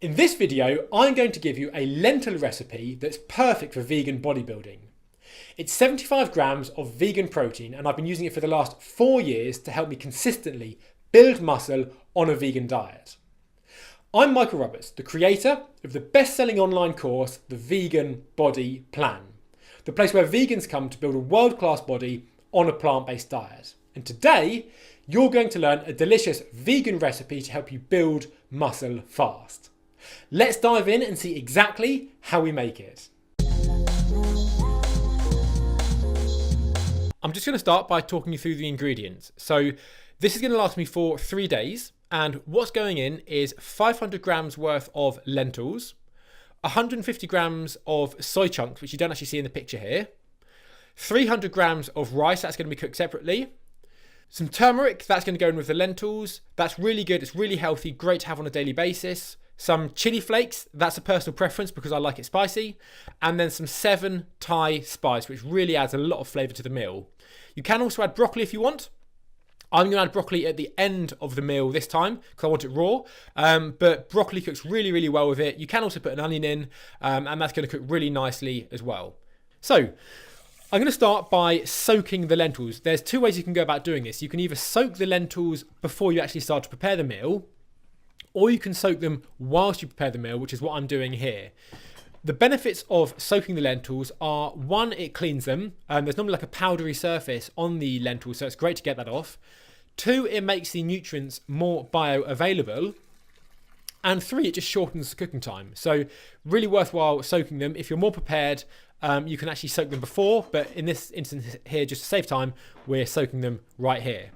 In this video, I'm going to give you a lentil recipe that's perfect for vegan bodybuilding. It's 75 grams of vegan protein and I've been using it for the last 4 years to help me consistently build muscle on a vegan diet. I'm Michael Roberts, the creator of the best-selling online course, The Vegan Body Plan, the place where vegans come to build a world-class body on a plant-based diet. And today, you're going to learn a delicious vegan recipe to help you build muscle fast. Let's dive in and see exactly how we make it. I'm just going to start by talking you through the ingredients. So this is going to last me for 3 days, and what's going in is 500 grams worth of lentils, 150 grams of soy chunks, which you don't actually see in the picture here, 300 grams of rice, that's going to be cooked separately, some turmeric, that's going to go in with the lentils, that's really good, it's really healthy, great to have on a daily basis. Some chili flakes, that's a personal preference because I like it spicy. And then some 7 Thai spice, which really adds a lot of flavour to the meal. You can also add broccoli if you want. I'm going to add broccoli at the end of the meal this time because I want it raw. But broccoli cooks really, really well with it. You can also put an onion in and that's going to cook really nicely as well. So I'm going to start by soaking the lentils. There's 2 ways you can go about doing this. You can either soak the lentils before you actually start to prepare the meal, or you can soak them whilst you prepare the meal, which is what I'm doing here. The benefits of soaking the lentils are, 1, it cleans them. There's normally like a powdery surface on the lentils, so it's great to get that off. 2, it makes the nutrients more bioavailable. And 3, it just shortens the cooking time. So really worthwhile soaking them. If you're more prepared, you can actually soak them before, but in this instance here, just to save time, we're soaking them right here.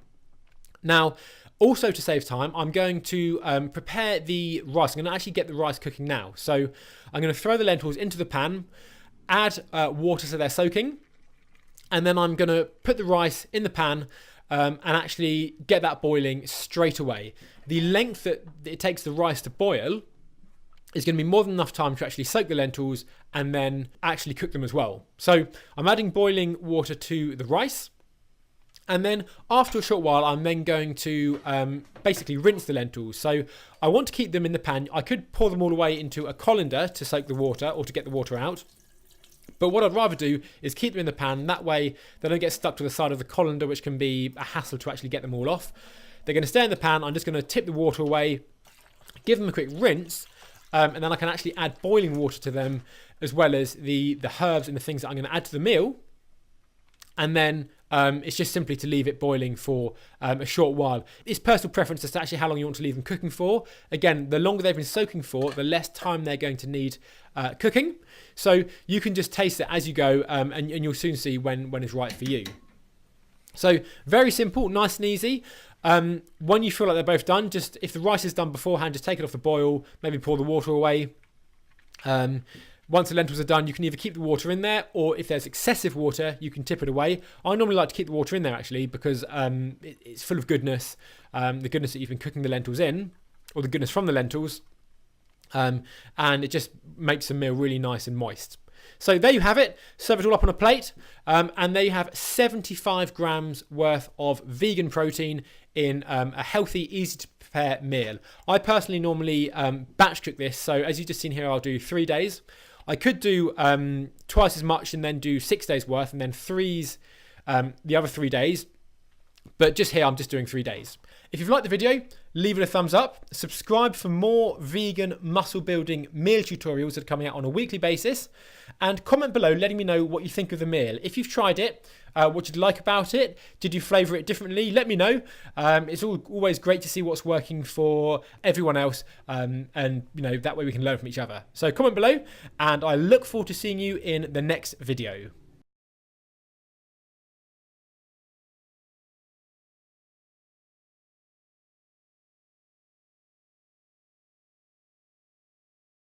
Now, also to save time, I'm going to prepare the rice. I'm going to actually get the rice cooking now. So I'm going to throw the lentils into the pan, add water so they're soaking, and then I'm going to put the rice in the pan and actually get that boiling straight away. The length that it takes the rice to boil is going to be more than enough time to actually soak the lentils and then actually cook them as well. So I'm adding boiling water to the rice. And then after a short while, I'm then going to basically rinse the lentils. So I want to keep them in the pan. I could pour them all away into a colander to soak the water or to get the water out. But what I'd rather do is keep them in the pan. That way they don't get stuck to the side of the colander, which can be a hassle to actually get them all off. They're going to stay in the pan. I'm just going to tip the water away, give them a quick rinse, and then I can actually add boiling water to them, as well as the herbs and the things that I'm going to add to the meal. And then it's just simply to leave it boiling for a short while. It's personal preference as to actually how long you want to leave them cooking for. Again, the longer they've been soaking for, the less time they're going to need cooking. So you can just taste it as you go and you'll soon see when it's right for you. So very simple, nice and easy. When you feel like they're both done, just if the rice is done beforehand, just take it off the boil, maybe pour the water away. Once the lentils are done, you can either keep the water in there, or if there's excessive water, you can tip it away. I normally like to keep the water in there actually because it's full of goodness, the goodness that you've been cooking the lentils in, or the goodness from the lentils, and it just makes the meal really nice and moist. So there you have it. Serve it all up on a plate, and there you have 75 grams worth of vegan protein in a healthy, easy to prepare meal. I personally normally batch cook this, so as you've just seen here, I'll do 3 days. I could do twice as much and then do 6 days worth and then the other 3 days. But just here, I'm just doing 3 days. If you've liked the video, leave it a thumbs up. Subscribe for more vegan muscle building meal tutorials that are coming out on a weekly basis. And comment below letting me know what you think of the meal. If you've tried it, what you'd like about it. Did you flavour it differently? Let me know. It's always great to see what's working for everyone else. And that way we can learn from each other. So comment below and I look forward to seeing you in the next video.